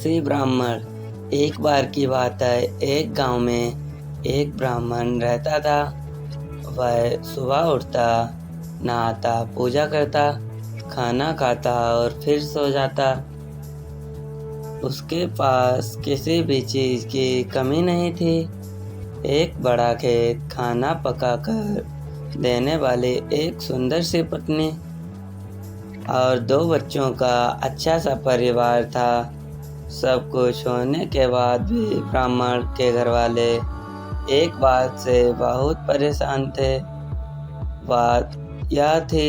तुलसी ब्राह्मण। एक बार की बात है, एक गांव में एक ब्राह्मण रहता था। वह सुबह उठता, नहाता, पूजा करता, खाना खाता और फिर सो जाता। उसके पास किसी भी चीज़ की कमी नहीं थी। एक बड़ा खेत, खाना पकाकर देने वाली एक सुंदर सी पत्नी और 2 बच्चों का अच्छा सा परिवार था। सब कुछ होने के बाद भी ब्राह्मण के घरवाले एक बात से बहुत परेशान थे। बात यह थी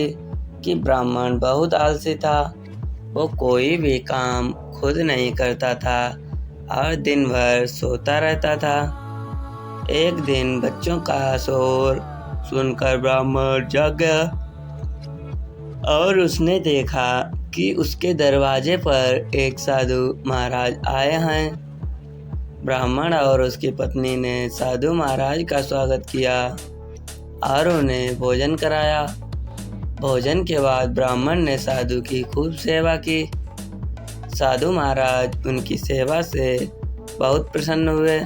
कि ब्राह्मण बहुत आलसी था। वो कोई भी काम खुद नहीं करता था और दिन भर सोता रहता था। एक दिन बच्चों का शोर सुनकर ब्राह्मण जाग गया और उसने देखा कि उसके दरवाजे पर एक साधु महाराज आए हैं। ब्राह्मण और उसकी पत्नी ने साधु महाराज का स्वागत किया और उन्हें भोजन कराया। भोजन के बाद ब्राह्मण ने साधु की खूब सेवा की। साधु महाराज उनकी सेवा से बहुत प्रसन्न हुए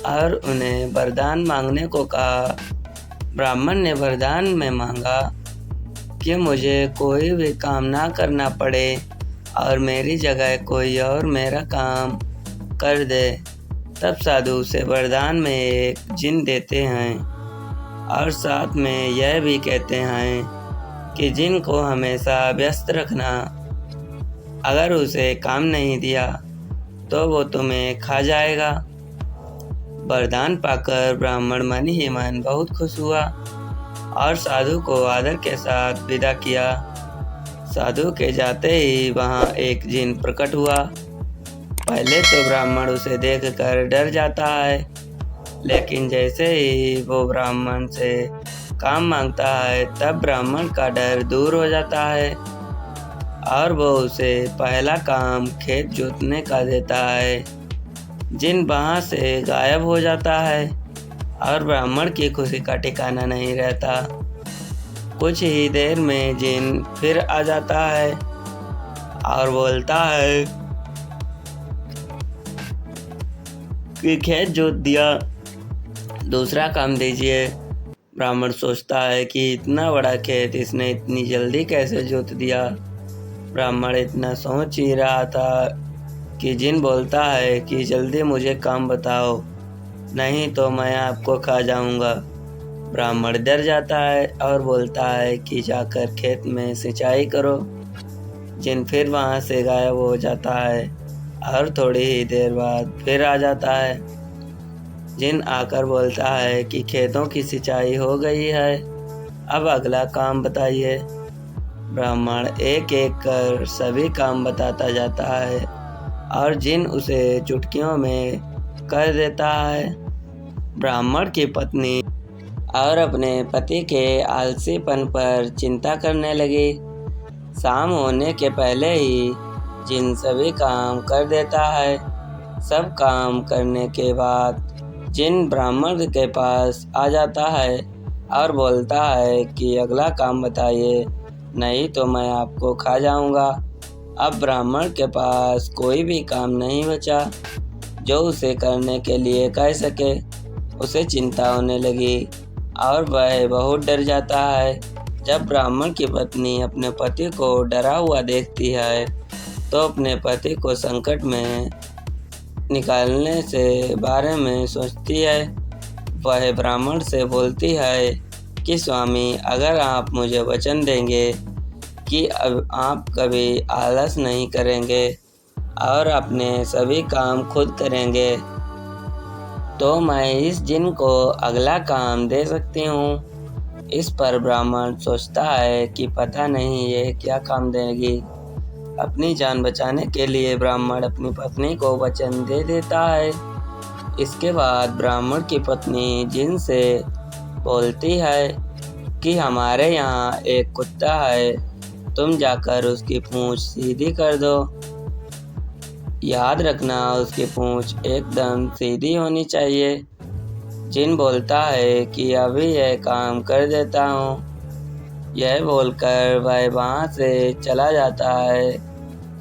और उन्हें वरदान मांगने को कहा। ब्राह्मण ने वरदान में मांगा कि मुझे कोई भी काम ना करना पड़े और मेरी जगह कोई और मेरा काम कर दे। तब साधु उसे वरदान में एक जिन देते हैं और साथ में यह भी कहते हैं कि जिन को हमेशा व्यस्त रखना। अगर उसे काम नहीं दिया तो वो तुम्हें खा जाएगा। वरदान पाकर ब्राह्मण मन ही मन बहुत खुश हुआ और साधु को आदर के साथ विदा किया। साधु के जाते ही वहाँ एक जिन प्रकट हुआ। पहले तो ब्राह्मण उसे देखकर डर जाता है, लेकिन जैसे ही वो ब्राह्मण से काम मांगता है तब ब्राह्मण का डर दूर हो जाता है और वो उसे पहला काम खेत जोतने का देता है। जिन वहाँ से गायब हो जाता है और ब्राह्मण की खुशी का ठिकाना नहीं रहता। कुछ ही देर में जिन फिर आ जाता है और बोलता है कि खेत जोत दिया, दूसरा काम दीजिए। ब्राह्मण सोचता है कि इतना बड़ा खेत इसने इतनी जल्दी कैसे जोत दिया। ब्राह्मण इतना सोच ही रहा था कि जिन बोलता है कि जल्दी मुझे काम बताओ, नहीं तो मैं आपको खा जाऊंगा। ब्राह्मण डर जाता है और बोलता है कि जाकर खेत में सिंचाई करो। जिन फिर वहाँ से गायब हो जाता है और थोड़ी ही देर बाद फिर आ जाता है। जिन आकर बोलता है कि खेतों की सिंचाई हो गई है, अब अगला काम बताइए। ब्राह्मण एक एक कर सभी काम बताता जाता है और जिन उसे चुटकियों में कर देता है। ब्राह्मण की पत्नी और अपने पति के आलसीपन पर चिंता करने लगी। शाम होने के पहले ही जिन सभी काम कर देता है। सब काम करने के बाद जिन ब्राह्मण के पास आ जाता है और बोलता है कि अगला काम बताइए, नहीं तो मैं आपको खा जाऊंगा। अब ब्राह्मण के पास कोई भी काम नहीं बचा जो उसे करने के लिए कह सके। उसे चिंता होने लगी और वह बहुत डर जाता है। जब ब्राह्मण की पत्नी अपने पति को डरा हुआ देखती है तो अपने पति को संकट में निकालने से बारे में सोचती है। वह ब्राह्मण से बोलती है कि स्वामी, अगर आप मुझे वचन देंगे कि अब आप कभी आलस नहीं करेंगे और अपने सभी काम खुद करेंगे तो मैं इस जिन को अगला काम दे सकती हूँ। इस पर ब्राह्मण सोचता है कि पता नहीं ये क्या काम देगी। अपनी जान बचाने के लिए ब्राह्मण अपनी पत्नी को वचन दे देता है। इसके बाद ब्राह्मण की पत्नी जिन से बोलती है कि हमारे यहाँ एक कुत्ता है, तुम जाकर उसकी पूंछ सीधी कर दो। याद रखना, उसकी पूंछ एकदम सीधी होनी चाहिए। जिन बोलता है कि अभी यह काम कर देता हूँ। यह बोलकर वह वहाँ से चला जाता है।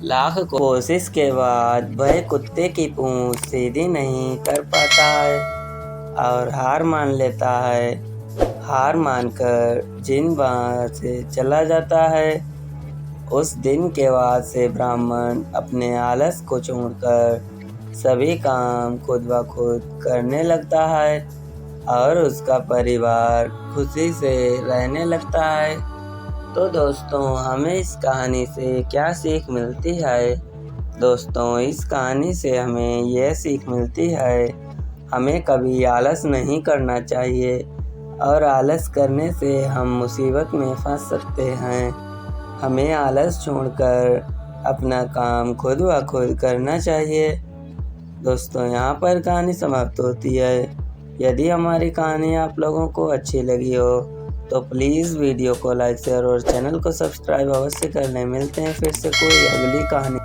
लाख कोशिश के बाद वह कुत्ते की पूंछ सीधी नहीं कर पाता है और हार मान लेता है। हार मानकर जिन वहाँ से चला जाता है। उस दिन के बाद से ब्राह्मण अपने आलस को छोड़कर सभी काम खुद ब खुद करने लगता है और उसका परिवार खुशी से रहने लगता है। तो दोस्तों, हमें इस कहानी से क्या सीख मिलती है? दोस्तों, इस कहानी से हमें यह सीख मिलती है, हमें कभी आलस नहीं करना चाहिए और आलस करने से हम मुसीबत में फंस सकते हैं। हमें आलस छोड़कर अपना काम खुद ब खुद करना चाहिए। दोस्तों, यहाँ पर कहानी समाप्त होती है। यदि हमारी कहानी आप लोगों को अच्छी लगी हो तो प्लीज़ वीडियो को लाइक, शेयर और चैनल को सब्सक्राइब अवश्य कर लें। मिलते हैं फिर से कोई अगली कहानी।